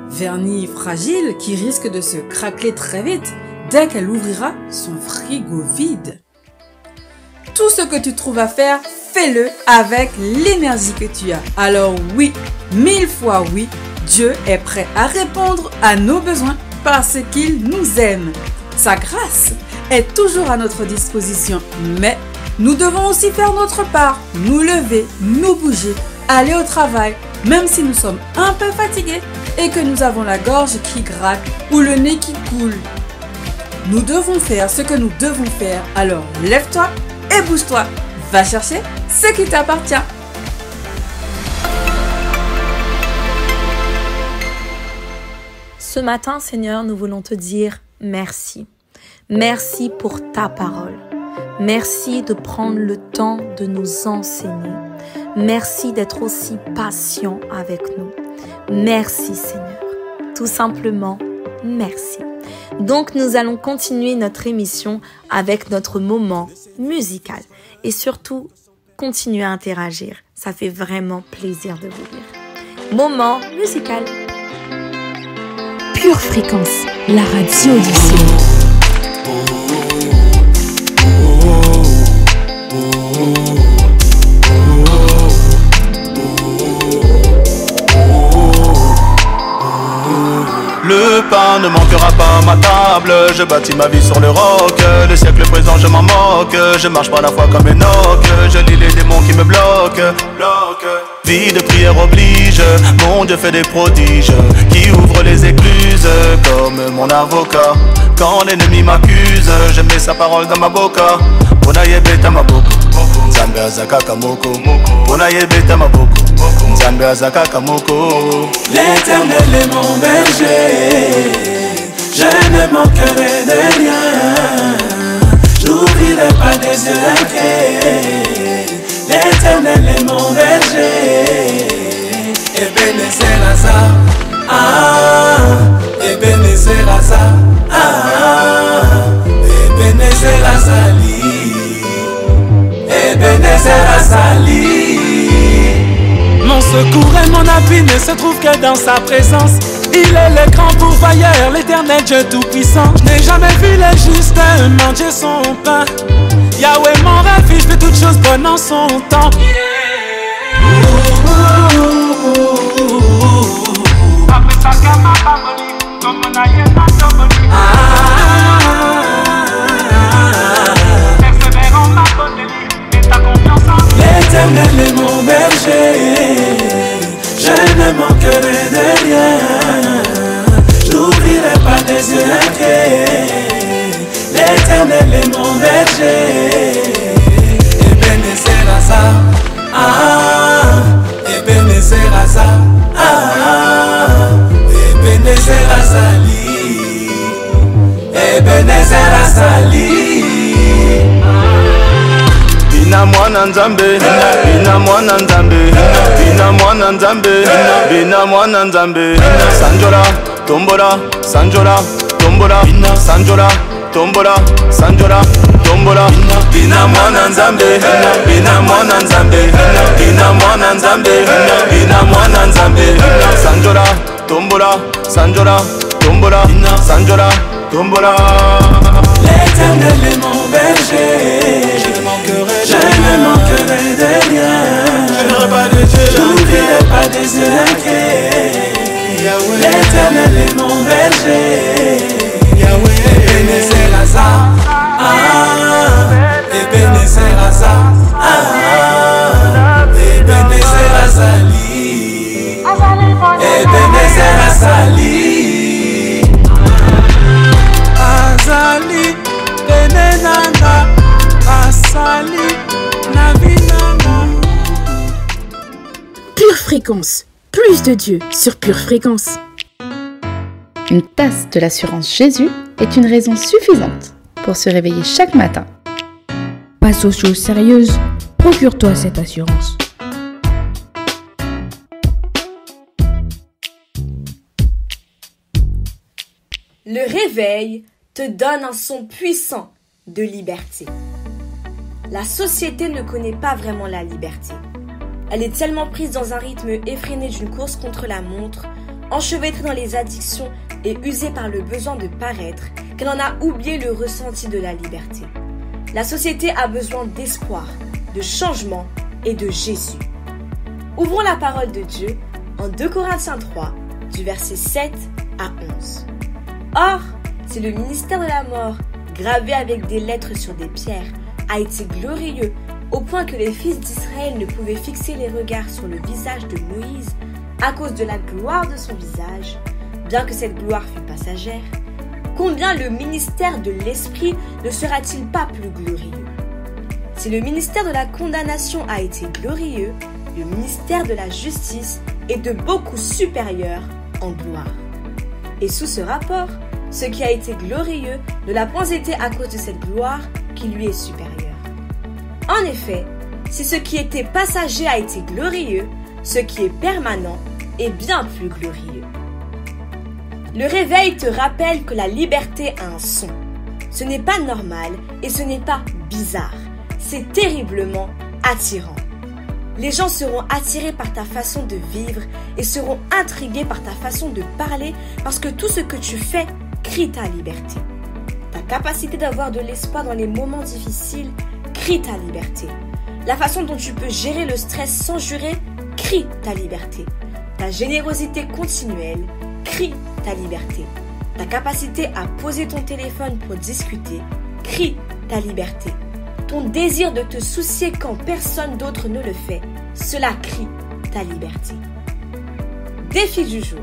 Vernis fragile qui risque de se craquer très vite dès qu'elle ouvrira son frigo vide. Tout ce que tu trouves à faire, fais-le avec l'énergie que tu as. Alors oui, 1000 fois oui, Dieu est prêt à répondre à nos besoins parce qu'il nous aime. Sa grâce est toujours à notre disposition, mais nous devons aussi faire notre part, nous lever, nous bouger, aller au travail, même si nous sommes un peu fatigués et que nous avons la gorge qui gratte ou le nez qui coule. Nous devons faire ce que nous devons faire, alors lève-toi et bouge-toi. Va chercher ce qui t'appartient. Ce matin, Seigneur, nous voulons te dire merci. Merci pour ta parole. Merci de prendre le temps de nous enseigner. Merci d'être aussi patient avec nous. Merci Seigneur. Tout simplement, merci. Donc nous allons continuer notre émission avec notre moment musical. Et surtout, continuer à interagir. Ça fait vraiment plaisir de vous lire. Moment musical. Pure Fréquence, la radio du ciel. Le pain ne manquera pas à ma table. Je bâtis ma vie sur le roc. Le siècle présent je m'en moque. Je marche par la foi comme Enoch. Je lis les démons qui me bloquent. Vie de prière oblige. Mon Dieu fait des prodiges qui ouvrent les écluses comme mon avocat. Quand l'ennemi m'accuse, je mets sa parole dans ma boca. Bonaye beta ma boca. Nzambe azakaka moko Pona yebeta maboko Nzambe azakaka moko L'Éternel est mon berger, je ne manquerai de rien. J'ouvrirai pas des yeux inquiets. L'Éternel est mon berger. Ebenezer Raza, Ebenezer Raza, Ebenezer Razali, Ebenezer Razali. Mon secours et mon appui ne se trouvent que dans sa présence. Il est le grand pourvoyeur, l'éternel Dieu tout-puissant. Je n'ai jamais vu le juste manger son pain. Yahweh mon refuge fait toutes choses bonnes en son temps. L'Éternel est mon berger, je ne manquerai de rien. J'ouvrirai pas des yeux inquiets. L'Éternel est mon berger. Ebenezer Raza, Ebenezer Raza, Ebenezer Razali, Ebenezer Razali. Bina mwana nzambe, bina mwana nzambe, bina mwana nzambe, bina mwana nzambe. Sanjora, tombora, sanjora, tombora, sanjora, tombora, sanjora, tombora. Bina mwana nzambe, bina mwana nzambe, bina mwana nzambe, bina mwana nzambe. Sanjora, tombora, sanjora, tombora, sanjora, tombora. L'Éternel est mon berger, je ne manquerai de rien. Je n'oublierai pas des yeux inquiets. L'Éternel est mon berger. Ebenezer Raza, Ebenezer Raza, Ebenezer Razali, Ebenezer Razali, Azali, Benenanga, Asali, Navinanga. Pure Fréquence, plus de Dieu sur Pure Fréquence. Une tasse de l'assurance Jésus est une raison suffisante pour se réveiller chaque matin. Passe aux choses sérieuses, procure-toi cette assurance. Le réveil te donne un son puissant de liberté. La société ne connaît pas vraiment la liberté. Elle est tellement prise dans un rythme effréné d'une course contre la montre, enchevêtrée dans les addictions et usée par le besoin de paraître, qu'elle en a oublié le ressenti de la liberté. La société a besoin d'espoir, de changement et de Jésus. Ouvrons la parole de Dieu en 2 Corinthiens 3, du verset 7 à 11. Or, si le ministère de la mort, gravé avec des lettres sur des pierres, a été glorieux au point que les fils d'Israël ne pouvaient fixer les regards sur le visage de Moïse à cause de la gloire de son visage, bien que cette gloire fût passagère, combien le ministère de l'Esprit ne sera-t-il pas plus glorieux? Si le ministère de la condamnation a été glorieux, le ministère de la justice est de beaucoup supérieur en gloire. Et sous ce rapport, ce qui a été glorieux ne l'a point été à cause de cette gloire qui lui est supérieure. En effet, si ce qui était passager a été glorieux, ce qui est permanent est bien plus glorieux. Le réveil te rappelle que la liberté a un son. Ce n'est pas normal et ce n'est pas bizarre. C'est terriblement attirant. Les gens seront attirés par ta façon de vivre et seront intrigués par ta façon de parler parce que tout ce que tu fais crie ta liberté. Ta capacité d'avoir de l'espoir dans les moments difficiles crie ta liberté. La façon dont tu peux gérer le stress sans jurer crie ta liberté. Ta générosité continuelle crie ta liberté. Ta capacité à poser ton téléphone pour discuter crie ta liberté. Ton désir de te soucier quand personne d'autre ne le fait, cela crie ta liberté. Défi du jour.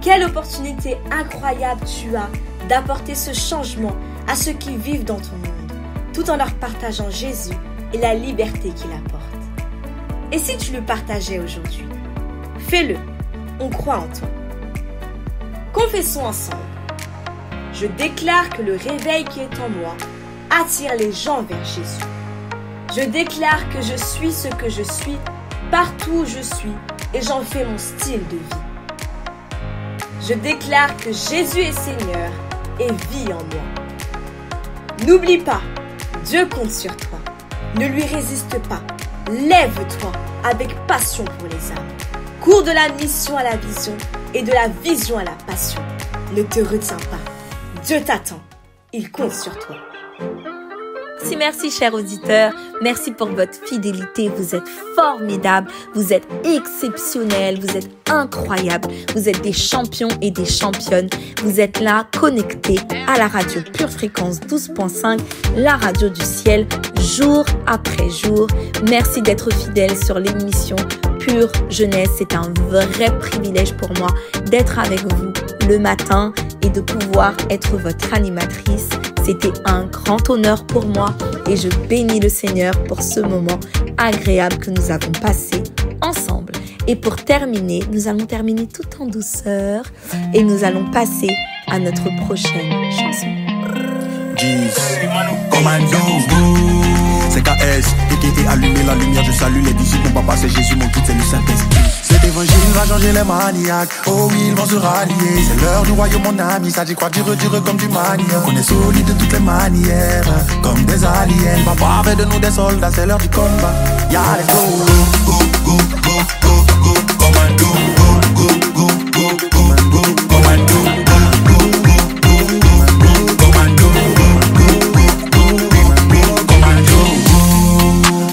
Quelle opportunité incroyable tu as d'apporter ce changement à ceux qui vivent dans ton monde, tout en leur partageant Jésus et la liberté qu'il apporte. Et si tu le partageais aujourd'hui? Fais-le, on croit en toi. Confessons ensemble. Je déclare que le réveil qui est en moi attire les gens vers Jésus. Je déclare que je suis ce que je suis partout où je suis et j'en fais mon style de vie. Je déclare que Jésus est Seigneur et vit en moi. N'oublie pas, Dieu compte sur toi. Ne lui résiste pas. Lève-toi avec passion pour les âmes. Cours de la mission à la vision et de la vision à la passion. Ne te retiens pas. Dieu t'attend. Il compte sur toi. Merci chers auditeurs, merci pour votre fidélité, vous êtes formidables, vous êtes exceptionnels, vous êtes incroyables, vous êtes des champions et des championnes, vous êtes là connectés à la radio Pure Fréquence 12.5, la radio du ciel, jour après jour. Merci d'être fidèles sur l'émission Pure Jeunesse, c'est un vrai privilège pour moi d'être avec vous le matin et de pouvoir être votre animatrice. C'était un grand honneur pour moi et je bénis le Seigneur pour ce moment agréable que nous avons passé ensemble. Et pour terminer, nous allons terminer tout en douceur et nous allons passer à notre prochaine chanson. Commando, c'est KS, et allumer la lumière, je salue les disciples, mon papa c'est Jésus, mon guide c'est le Saint-Esprit. Cet évangile va changer les maniaques, oh oui ils vont se rallier. C'est l'heure du royaume mon ami, ça dit quoi dire comme du manière. On est solide de toutes les manières, comme des aliens. Papa fait de nous des soldats, c'est l'heure du combat. Ya let's go, go, go, go, go, go, commando, go, go, go, go, commando, commando.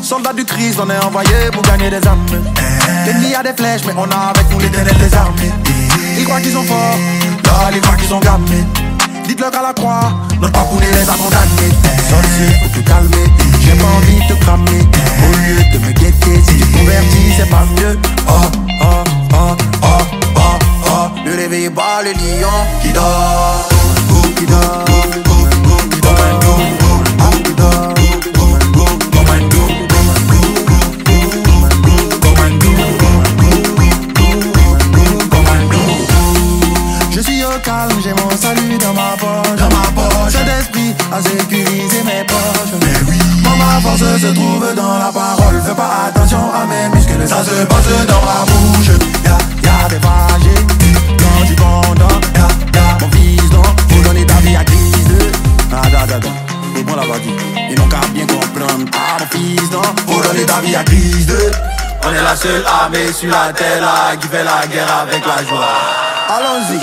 Soldats du Christ, on est envoyé pour gagner des âmes. L'ennemi a des flèches, mais on a avec nous l'Éternel des armées. Ils croient qu'ils sont forts, là ils croient qu'ils sont gamés. Dites-leur qu'à la croix, notre papounet les a condamnés. Sorcier, faut te calmer, j'ai pas envie de te cramer. Au lieu de me guetter, si tu convertis, c'est pas mieux. Oh, oh, oh, oh, oh, oh. Ne réveillez pas le lion qui dort, qui dort. Calme, j'ai mon salut dans ma poche, Cet esprit a sécurisé mes poches. Mais oui, ma force se trouve dans la parole. Fais pas attention à mes muscles, ça se passe dans ma bouche. Y'a des pagés quand tu condamnes. Y'a mon fils donc, faut donner ta vie à Christ. C'est bon là-bas dit, ils n'ont qu'à bien comprendre. Mon fils donc, faut donner ta vie à Christ. On est la seule armée sur la terre là qui fait la guerre avec la joie. Allons-y.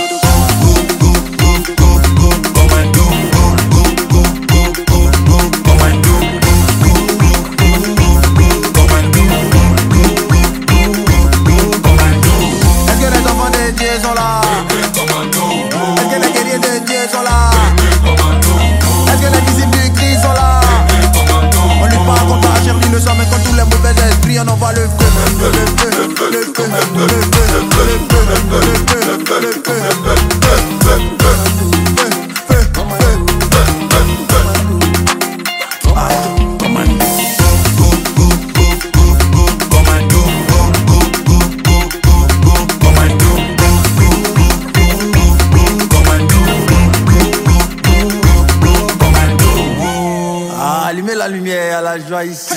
Sont là. Est-ce que les guerriers de Dieu sont là? Est-ce que les disciples du Christ sont là? On lui parle contre la chair, lui le sang, mais contre tous les mauvais esprits, on envoie le feu. Allumez la lumière, la joie ici.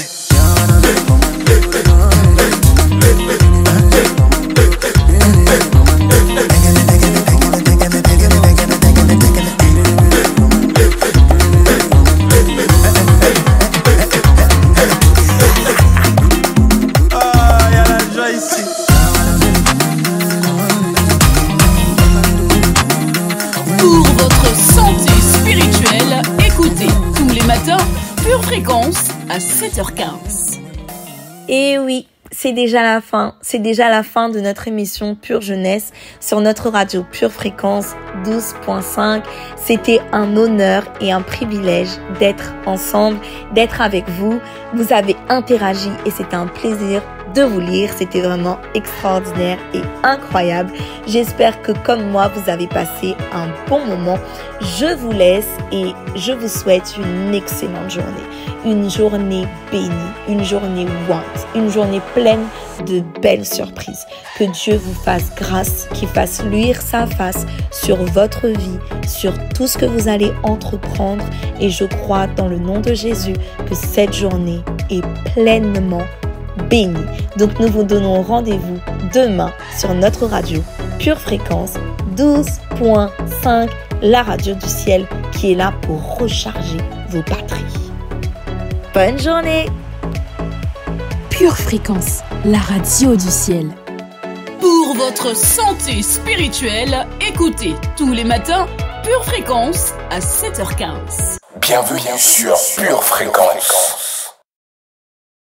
Pour votre santé spirituelle, écoutez tous les matins Pure Fréquence à 7h15. Et oui, c'est déjà la fin. C'est déjà la fin de notre émission Pure Jeunesse sur notre radio Pure Fréquence 12.5. C'était un honneur et un privilège d'être ensemble, d'être avec vous. Vous avez interagi et c'était un plaisir de vous lire. C'était vraiment extraordinaire et incroyable. J'espère que comme moi, vous avez passé un bon moment. Je vous laisse et je vous souhaite une excellente journée. Une journée bénie, une journée ointe, une journée pleine de belles surprises. Que Dieu vous fasse grâce, qu'il fasse luire sa face sur votre vie, sur tout ce que vous allez entreprendre. Et je crois dans le nom de Jésus que cette journée est pleinement bénie. Donc nous vous donnons rendez-vous demain sur notre radio Pure Fréquence 12.5, la radio du ciel qui est là pour recharger vos batteries. Bonne journée! Pure Fréquence, la radio du ciel. Pour votre santé spirituelle, écoutez tous les matins Pure Fréquence à 7h15. Bienvenue sur Pure Fréquence.